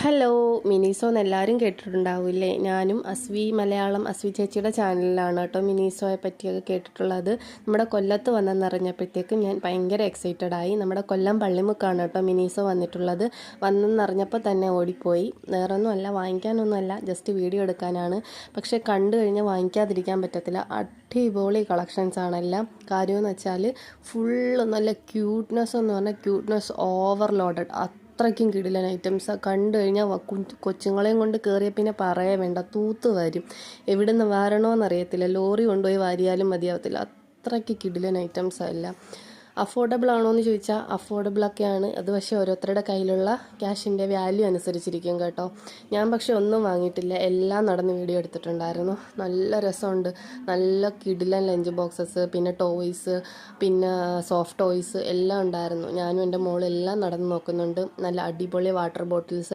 Hello Miniso എന്ന് എല്ലാവരും കേട്ടിട്ടുണ്ടാവില്ലേ. ഞാനും അസ്വി ചേച്ചിയുടെ ചാനലിലാണ് കേട്ടോ മിനിസോയെ പറ്റിയൊക്കെ കേട്ടിട്ടുള്ളത്. നമ്മുടെ കൊല്ലത്ത് വന്നെന്നറിഞ്ഞപ്പോഴത്തേക്കും ഞാൻ ഭയങ്കര എക്സൈറ്റഡ് ആയി. നമ്മുടെ കൊല്ലം പള്ളിമുക്കാണ് കേട്ടോ മിനിസോ വന്നിട്ടുള്ളത്. വന്നെന്നറിഞ്ഞപ്പോൾ തന്നെ ഓടിപ്പോയി. വേറൊന്നുമല്ല, വാങ്ങിക്കാനൊന്നുമല്ല, ജസ്റ്റ് വീഡിയോ എടുക്കാനാണ്. പക്ഷേ കണ്ടു കഴിഞ്ഞാൽ വാങ്ങിക്കാതിരിക്കാൻ പറ്റത്തില്ല. അടിപൊളി കളക്ഷൻസ് ആണെല്ലാം. കാര്യമെന്ന് വെച്ചാൽ ഫുള്ള് നല്ല ക്യൂട്ട്നെസ് എന്ന് പറഞ്ഞാൽ ക്യൂട്ട്നെസ് ഓവർലോഡഡ്. അത്രയ്ക്കും കിടിലൻ ഐറ്റംസ്. കണ്ടു കഴിഞ്ഞാൽ കൊച്ചുങ്ങളെയും കൊണ്ട് കയറിയ പിന്നെ പറയേ വേണ്ട, തൂത്ത് വരും. എവിടെ നിന്ന് വാരണോന്നറിയത്തില്ല. ലോറി കൊണ്ടുപോയി വാരിയാലും മതിയാവത്തില്ല. അത്രയ്ക്ക് കിടിലൻ ഐറ്റംസ് എല്ലാം. അഫോർഡബിൾ ആണോ എന്ന് ചോദിച്ചാൽ അഫോർഡബിളൊക്കെയാണ്. അത് പക്ഷേ ഓരോരുത്തരുടെ കയ്യിലുള്ള ക്യാഷിൻ്റെ വാല്യൂ അനുസരിച്ചിരിക്കും കേട്ടോ. ഞാൻ പക്ഷേ ഒന്നും വാങ്ങിയിട്ടില്ല, എല്ലാം നടന്ന് വീഡിയോ എടുത്തിട്ടുണ്ടായിരുന്നു. നല്ല രസമുണ്ട്. നല്ല കിടിലൻ ലഞ്ച് ബോക്സസ്, പിന്നെ ടോയ്സ്, പിന്നെ സോഫ്റ്റ് ടോയ്സ് എല്ലാം ഉണ്ടായിരുന്നു. ഞാനും എൻ്റെ മോളെല്ലാം നടന്ന് നോക്കുന്നുണ്ട്. നല്ല അടിപൊളി വാട്ടർ ബോട്ടിൽസ്